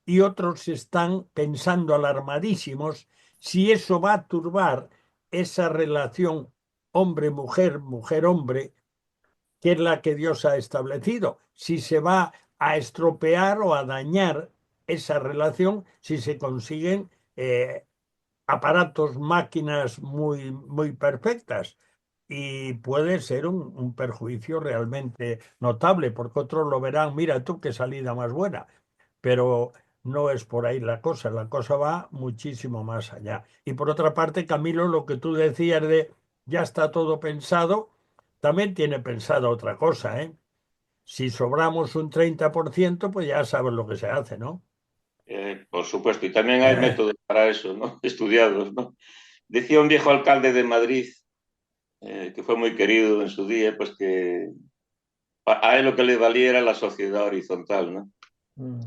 y otros están pensando alarmadísimos si eso va a turbar esa relación hombre-mujer, mujer-hombre, que es la que Dios ha establecido. Si se va a estropear o a dañar esa relación, si se consiguen aparatos, máquinas muy, muy perfectas. Y puede ser un perjuicio realmente notable, porque otros lo verán, mira tú qué salida más buena, pero no es por ahí la cosa va muchísimo más allá. Y por otra parte, Camilo, lo que tú decías de ya está todo pensado, también tiene pensado otra cosa, ¿eh? Si sobramos un 30%, pues ya sabes lo que se hace, ¿no? Por supuesto, y también hay Eh, métodos para eso, ¿no? Estudiados, ¿no? Decía un viejo alcalde de Madrid, que fue muy querido en su día, pues que a él lo que le valía era la sociedad horizontal, ¿no? Mm.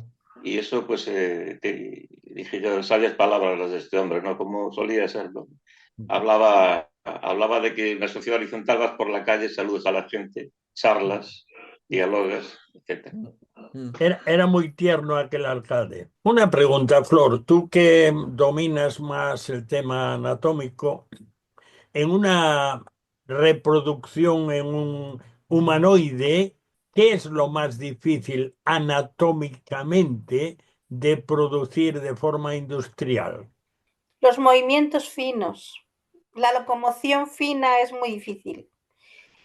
Y eso, pues, dije yo, sabias palabras las de este hombre, ¿no? Como solía ser, ¿no? Hablaba de que en la sociedad horizontal vas por la calle, saludas a la gente, charlas, dialogas, etc. Mm. era muy tierno aquel alcalde. Una pregunta, Flor, tú que dominas más el tema anatómico, en una reproducción en un humanoide, ¿qué es lo más difícil anatómicamente de producir de forma industrial? Los movimientos finos. La locomoción fina es muy difícil.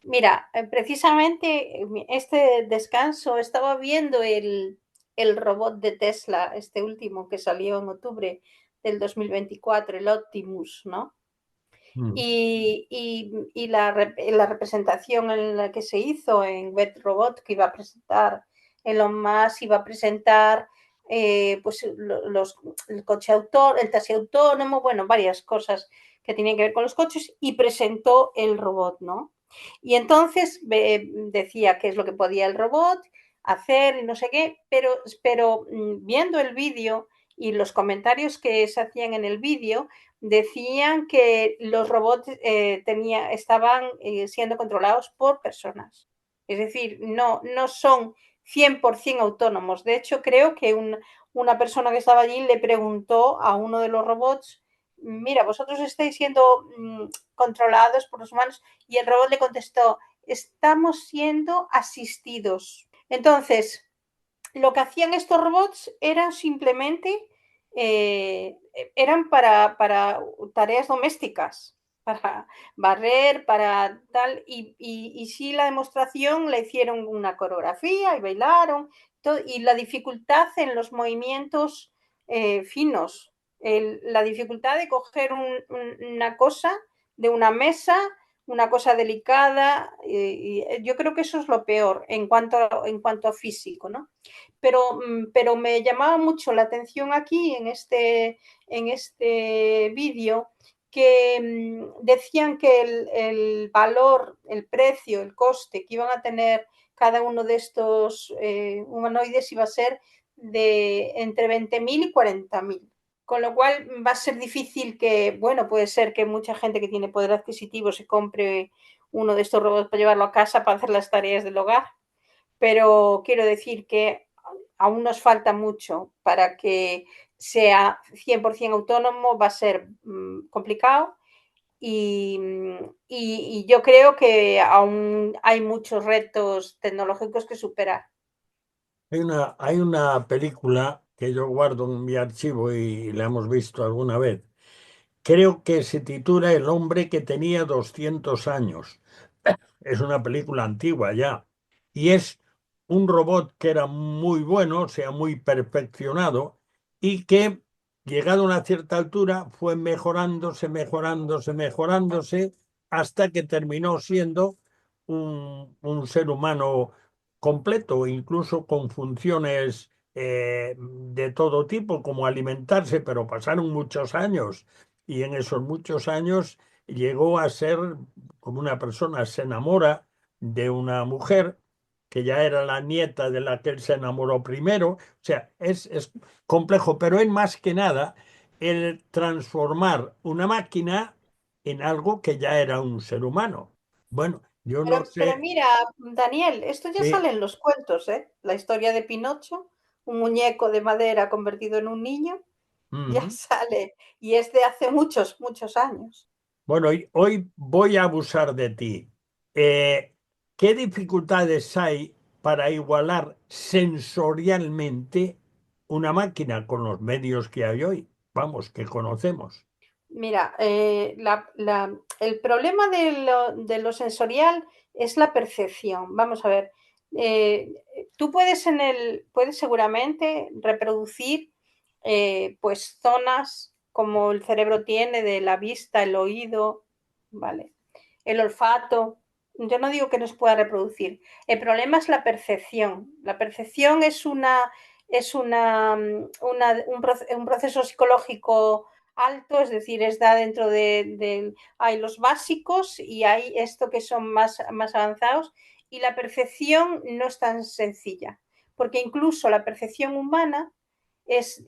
Mira, precisamente este descanso estaba viendo el robot de Tesla, este último que salió en octubre del 2024, el Optimus, ¿no? Mm. Y la representación en la que se hizo en Web Robot, que iba a presentar Elon Musk, iba a presentar pues el coche autónomo, el taxi autónomo, bueno, varias cosas que tenían que ver con los coches y presentó el robot, ¿no? Y entonces decía qué es lo que podía el robot hacer y no sé qué, pero viendo el vídeo y los comentarios que se hacían en el vídeo, decían que los robots estaban siendo controlados por personas. Es decir, no son 100% autónomos. De hecho, creo que una persona que estaba allí le preguntó a uno de los robots, mira, vosotros estáis siendo controlados por los humanos, y el robot le contestó, estamos siendo asistidos. Entonces, lo que hacían estos robots era simplemente eran para tareas domésticas, para barrer, para tal, y sí la demostración la hicieron una coreografía y bailaron, todo, y la dificultad en los movimientos finos, la dificultad de coger una cosa de una mesa, una cosa delicada, y yo creo que eso es lo peor en cuanto a físico, ¿no? Pero me llamaba mucho la atención aquí en este vídeo que decían que el valor, el precio, el coste que iban a tener cada uno de estos humanoides iba a ser de entre 20.000 y 40.000. Con lo cual va a ser difícil que, bueno, puede ser que mucha gente que tiene poder adquisitivo se compre uno de estos robots para llevarlo a casa para hacer las tareas del hogar, pero quiero decir que aún nos falta mucho para que sea 100% autónomo, va a ser complicado y, y, yo creo que aún hay muchos retos tecnológicos que superar. Hay una película que yo guardo en mi archivo y la hemos visto alguna vez. Creo que se titula El hombre que tenía 200 años. Es una película antigua ya. Y es un robot que era muy bueno, o sea, muy perfeccionado, y que, llegado a una cierta altura, fue mejorándose, hasta que terminó siendo un ser humano completo, incluso con funciones de todo tipo, como alimentarse, pero pasaron muchos años, y en esos muchos años llegó a ser como una persona se enamora de una mujer que ya era la nieta de la que él se enamoró primero. O sea, es complejo, pero es más que nada el transformar una máquina en algo que ya era un ser humano. Bueno, yo no Pero sé. mira, Daniel, esto ya Sí. sale en los cuentos, ¿eh? La historia de Pinocho, un muñeco de madera convertido en un niño, ya Ujú. sale y es de hace muchos, muchos años. Bueno, hoy voy a abusar de ti. Eh, ¿Qué dificultades hay para igualar sensorialmente una máquina con los medios que hay hoy? Vamos, que conocemos. Mira, el problema de lo sensorial es la percepción. Vamos a ver, eh, tú puedes seguramente reproducir pues zonas como el cerebro tiene de la vista, el oído, ¿vale? El olfato. Yo no digo que no se pueda reproducir. El problema es la percepción. La percepción es un proceso psicológico alto, es decir, está dentro hay los básicos y hay esto que son más avanzados, y la percepción no es tan sencilla, porque incluso la percepción humana es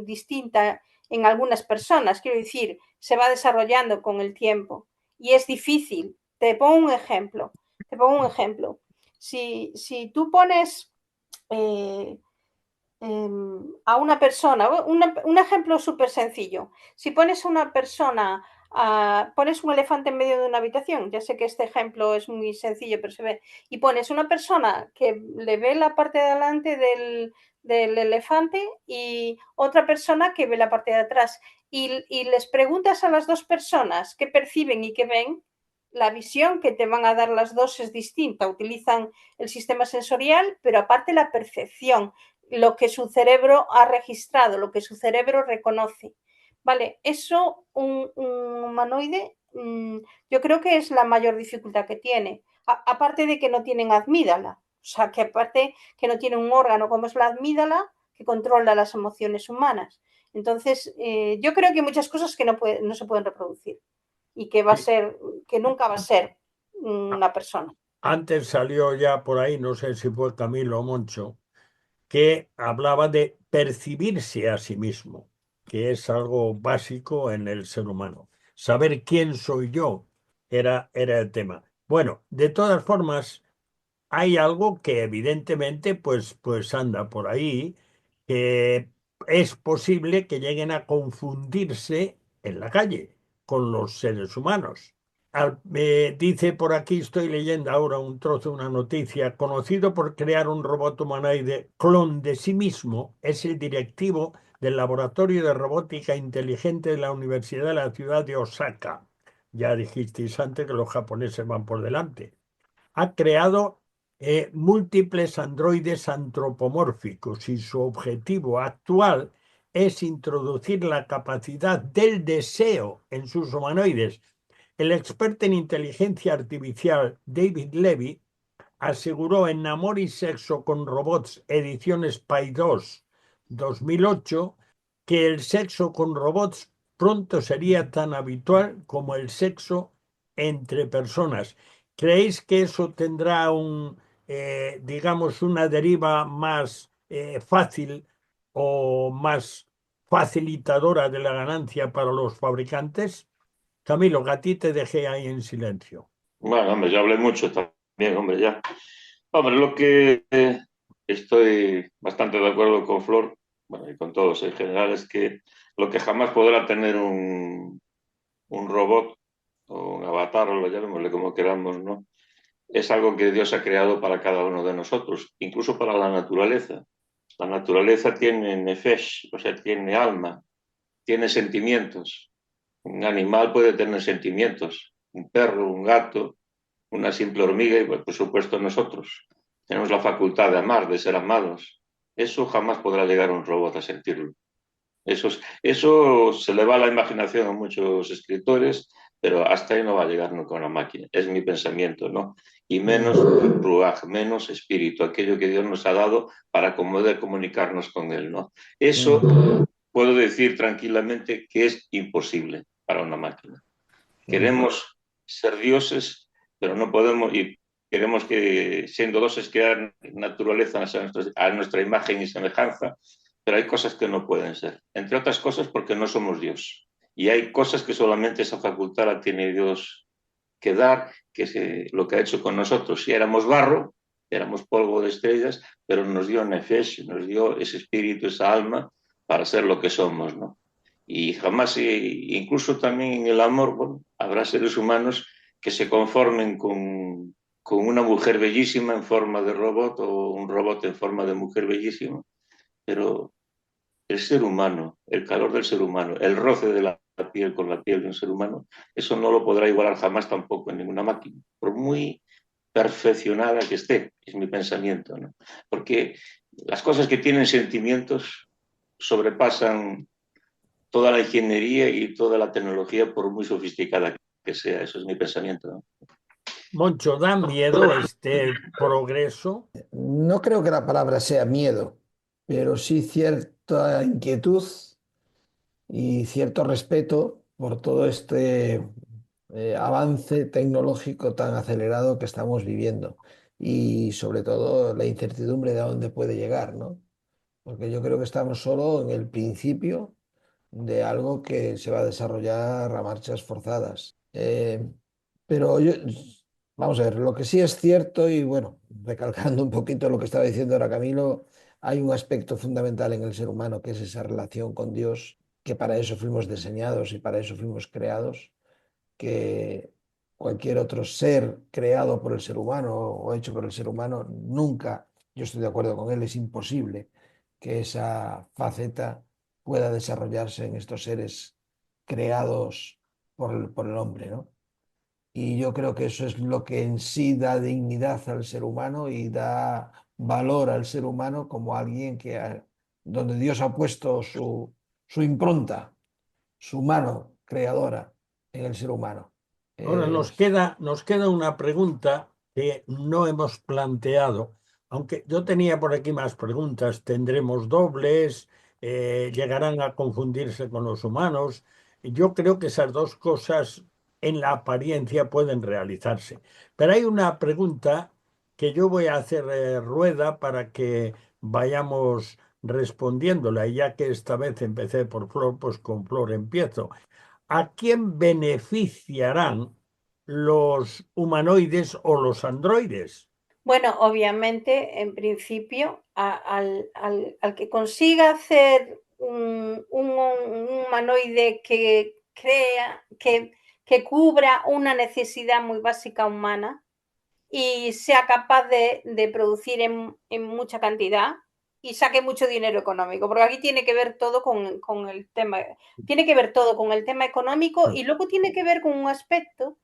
distinta en algunas personas, quiero decir, se va desarrollando con el tiempo y es difícil. Te pongo un ejemplo. Si tú pones eh, a una persona, un ejemplo súper sencillo. Si pones a una persona, pones un elefante en medio de una habitación, ya sé que este ejemplo es muy sencillo, pero se ve, y pones una persona que le ve la parte de adelante del elefante y otra persona que ve la parte de atrás, y les preguntas a las dos personas qué perciben y qué ven, la visión que te van a dar las dos es distinta, utilizan el sistema sensorial, pero aparte la percepción, lo que su cerebro ha registrado, lo que su cerebro reconoce. Vale, eso un humanoide yo creo que es la mayor dificultad que tiene. Aparte de que no tienen amígdala, o sea, que aparte que no tiene un órgano como es la amígdala que controla las emociones humanas. Entonces, yo creo que hay muchas cosas que no se pueden reproducir y que va a Sí. ser, que nunca va a ser A- una persona. Antes salió ya por ahí, no sé si fue Camilo o Moncho, que hablaba de percibirse a sí mismo, que es algo básico en el ser humano. Saber quién soy yo era el tema. Bueno, de todas formas, hay algo que evidentemente pues anda por ahí, que es posible que lleguen a confundirse en la calle con los seres humanos. Dice por aquí, estoy leyendo ahora un trozo, una noticia, conocido por crear un robot humanoide clon de sí mismo, es el directivo del Laboratorio de Robótica Inteligente de la Universidad de la ciudad de Osaka. Ya dijisteis antes que los japoneses van por delante. Ha creado múltiples androides antropomórficos y su objetivo actual es introducir la capacidad del deseo en sus humanoides. El experto en inteligencia artificial David Levy aseguró en Amor y Sexo con Robots, edición Spy 2, 2008, que el sexo con robots pronto sería tan habitual como el sexo entre personas. ¿Creéis que eso tendrá digamos, una deriva más fácil o más facilitadora de la ganancia para los fabricantes? Camilo, que a ti te dejé ahí en silencio. Bueno, hombre, yo hablé mucho también, hombre, ya. Hombre, lo que estoy bastante de acuerdo con Flor, bueno, y con todos en general, es que lo que jamás podrá tener un robot o un avatar, o lo llamémosle como queramos, ¿no? Es algo que Dios ha creado para cada uno de nosotros, incluso para la naturaleza. La naturaleza tiene nefesh, o sea, tiene alma, tiene sentimientos. Un animal puede tener sentimientos, un perro, un gato, una simple hormiga y, pues, por supuesto, nosotros. Tenemos la facultad de amar, de ser amados. Eso jamás podrá llegar a un robot a sentirlo. Eso se le va a la imaginación a muchos escritores, pero hasta ahí no va a llegar nunca una máquina. Es mi pensamiento, ¿no? Y menos ruaj, menos espíritu, aquello que Dios nos ha dado para poder comunicarnos con Él, ¿no? Eso puedo decir tranquilamente que es imposible para una máquina. Queremos ser dioses, pero no podemos, y queremos que, siendo dioses, crear naturaleza a nuestra imagen y semejanza, pero hay cosas que no pueden ser. Entre otras cosas porque no somos Dios. Y hay cosas que solamente esa facultad la tiene Dios que dar, que es lo que ha hecho con nosotros. Si éramos barro, éramos polvo de estrellas, pero nos dio nefesh, nos dio ese espíritu, esa alma, para ser lo que somos, ¿no? Y jamás, incluso también en el amor, bueno, habrá seres humanos que se conformen con una mujer bellísima en forma de robot o un robot en forma de mujer bellísima, pero el ser humano, el calor del ser humano, el roce de la piel con la piel de un ser humano, eso no lo podrá igualar jamás tampoco en ninguna máquina, por muy perfeccionada que esté, es mi pensamiento, ¿no? Porque las cosas que tienen sentimientos sobrepasan toda la ingeniería y toda la tecnología, por muy sofisticada que sea. Eso es mi pensamiento, ¿no? Moncho, ¿da miedo este progreso? No creo que la palabra sea miedo, pero sí cierta inquietud y cierto respeto por todo este avance tecnológico tan acelerado que estamos viviendo y sobre todo la incertidumbre de a dónde puede llegar, ¿no? Porque yo creo que estamos solo en el principio de algo que se va a desarrollar a marchas forzadas. Pero vamos a ver, lo que sí es cierto y bueno, recalcando un poquito lo que estaba diciendo ahora Camilo, hay un aspecto fundamental en el ser humano que es esa relación con Dios, que para eso fuimos diseñados y para eso fuimos creados, que cualquier otro ser creado por el ser humano o hecho por el ser humano, nunca, yo estoy de acuerdo con él, es imposible que esa faceta pueda desarrollarse en estos seres creados por el hombre, ¿no? Y yo creo que eso es lo que en sí da dignidad al ser humano y da valor al ser humano como alguien donde Dios ha puesto su impronta, su mano creadora en el ser humano. Ahora Es- nos queda una pregunta que no hemos planteado, aunque yo tenía por aquí más preguntas. ¿Tendremos dobles? ¿Llegarán a confundirse con los humanos? Yo creo que esas dos cosas en la apariencia pueden realizarse. Pero hay una pregunta que yo voy a hacer rueda para que vayamos respondiéndola, y ya que esta vez empecé por Flor, pues con Flor empiezo. ¿A quién beneficiarán los humanoides o los androides? Bueno, obviamente, en principio, al que consiga hacer un humanoide que que cubra una necesidad muy básica humana y sea capaz de producir en mucha cantidad y saque mucho dinero económico, porque aquí tiene que ver todo con el tema, tiene que ver todo con el tema económico y luego tiene que ver con un aspecto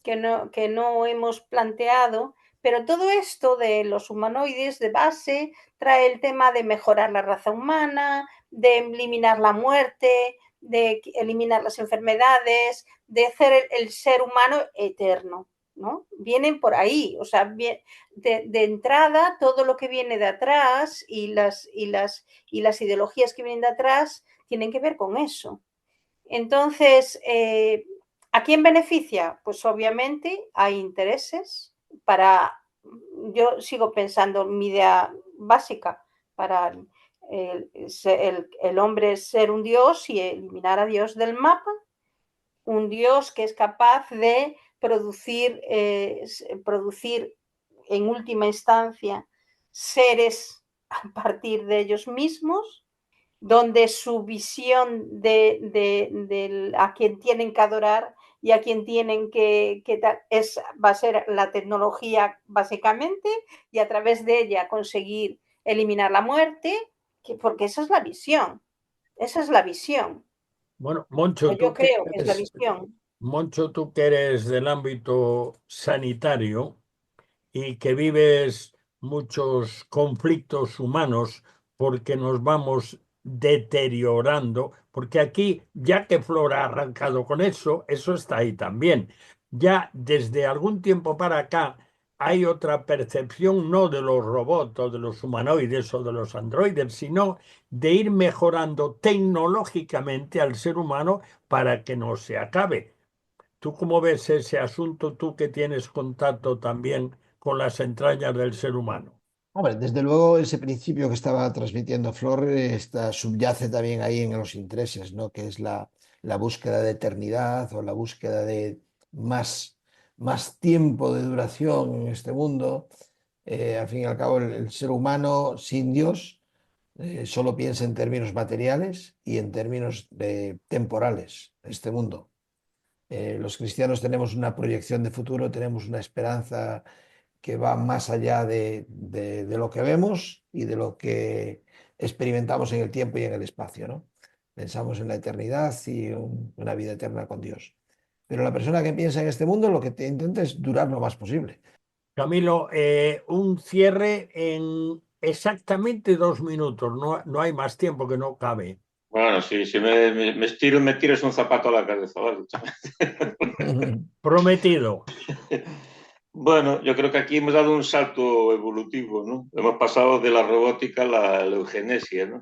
que no hemos planteado, pero todo esto de los humanoides de base trae el tema de mejorar la raza humana, de eliminar la muerte, de eliminar las enfermedades, de hacer el ser humano eterno, ¿no? Vienen por ahí, o sea, de entrada todo lo que viene de atrás y las ideologías que vienen de atrás tienen que ver con eso. Entonces, ¿a quién beneficia? Pues obviamente hay intereses para, yo sigo pensando mi idea básica, para el hombre ser un dios y eliminar a Dios del mapa, un dios que es capaz de producir en última instancia seres a partir de ellos mismos, donde su visión de a quien tienen que adorar y a quien tienen va a ser la tecnología básicamente, y a través de ella conseguir eliminar la muerte, porque esa es la visión, esa es la visión. Bueno, O yo creo que es la visión. Moncho, tú que eres del ámbito sanitario y que vives muchos conflictos humanos porque nos vamos deteriorando, porque aquí, ya que Flora ha arrancado con eso está ahí también. Ya desde algún tiempo para acá hay otra percepción no de los robots o de los humanoides o de los androides, sino de ir mejorando tecnológicamente al ser humano para que no se acabe. ¿Tú cómo ves ese asunto, tú que tienes contacto también con las entrañas del ser humano? Hombre, desde luego ese principio que estaba transmitiendo Flor subyace también ahí en los intereses, ¿no? Que es la búsqueda de eternidad o la búsqueda de más, más tiempo de duración en este mundo. Al fin y al cabo, el ser humano sin Dios solo piensa en términos materiales y en términos temporales, este mundo. Los cristianos tenemos una proyección de futuro, tenemos una esperanza que va más allá de lo que vemos y de lo que experimentamos en el tiempo y en el espacio, ¿no? Pensamos en la eternidad y una vida eterna con Dios. Pero la persona que piensa en este mundo lo que te intenta es durar lo más posible. Camilo, un cierre en exactamente 2 minutos, no, no hay más tiempo que no cabe. Bueno, si me estiro, me tires un zapato a la cabeza, ¿vale? Prometido. Bueno, yo creo que aquí hemos dado un salto evolutivo, ¿no? Hemos pasado de la robótica a la eugenesia, ¿no?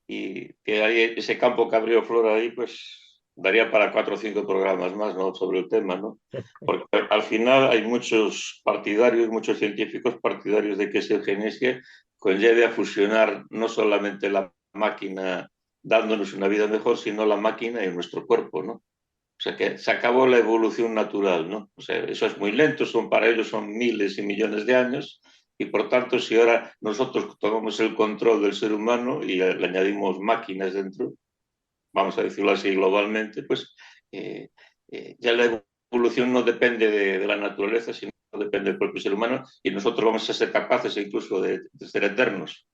Y que hay ese campo que abrió Flora ahí, pues daría para 4 o 5 programas más, ¿no? Sobre el tema, ¿no? Porque al final hay muchos partidarios, muchos científicos partidarios de que esa eugenesia conlleve a fusionar no solamente la máquina dándonos una vida mejor, sino la máquina y nuestro cuerpo, ¿no? O sea que se acabó la evolución natural, ¿no? O sea, eso es muy lento, para ellos son miles y millones de años, y por tanto, si ahora nosotros tomamos el control del ser humano y le añadimos máquinas dentro, vamos a decirlo así globalmente, pues ya la evolución no depende de la naturaleza, sino depende del propio ser humano, y nosotros vamos a ser capaces incluso de ser eternos.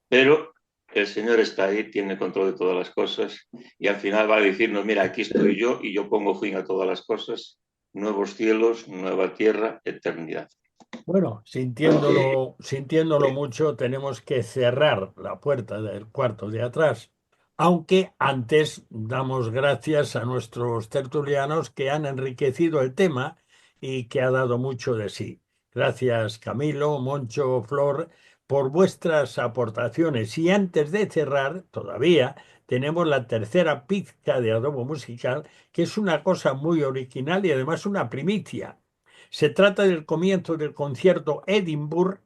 Pero el Señor está ahí, tiene control de todas las cosas y al final va a decirnos, mira, aquí estoy yo y yo pongo fin a todas las cosas, nuevos cielos, nueva tierra, eternidad. Bueno, sintiéndolo mucho, tenemos que cerrar la puerta del cuarto de atrás, aunque antes damos gracias a nuestros tertulianos que han enriquecido el tema y que ha dado mucho de sí. Gracias, Camilo, Moncho, Flor, por vuestras aportaciones. Y antes de cerrar, todavía tenemos la tercera pizca de adobo musical, que es una cosa muy original y además una primicia. Se trata del comienzo del concierto Edinburgh,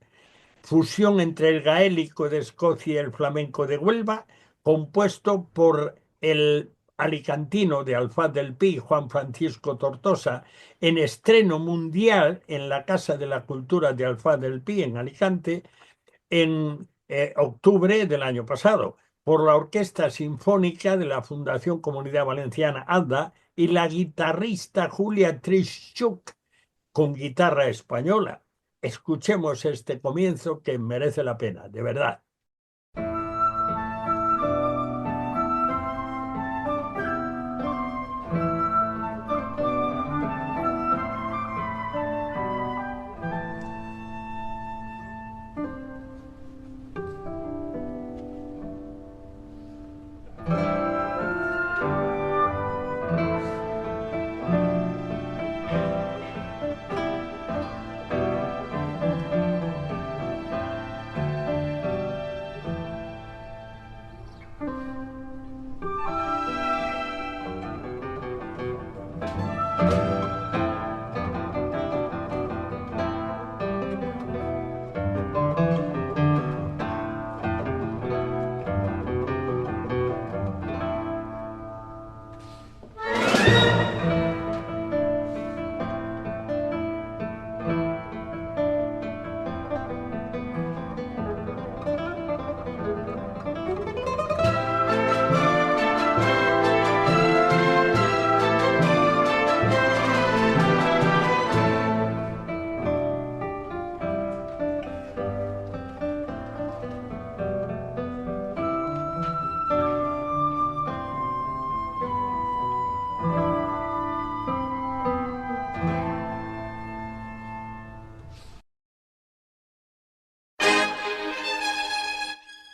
fusión entre el gaélico de Escocia y el flamenco de Huelva, compuesto por el alicantino de Alfaz del Pi, Juan Francisco Tortosa, en estreno mundial en la Casa de la Cultura de Alfaz del Pi, en Alicante, en octubre del año pasado. por la Orquesta Sinfónica de la Fundación Comunidad Valenciana ALDA y la guitarrista Julia Trischuk con guitarra española. Escuchemos este comienzo que merece la pena, de verdad.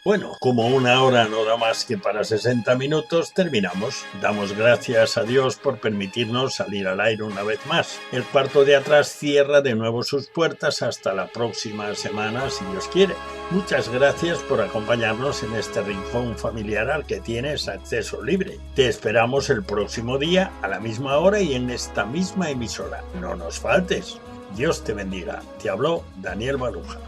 Bueno, como una hora no da más que para 60 minutos, terminamos. Damos gracias a Dios por permitirnos salir al aire una vez más. El cuarto de atrás cierra de nuevo sus puertas hasta la próxima semana, si Dios quiere. Muchas gracias por acompañarnos en este rincón familiar al que tienes acceso libre. Te esperamos el próximo día, a la misma hora y en esta misma emisora. No nos faltes. Dios te bendiga. Te habló Daniel Baruja.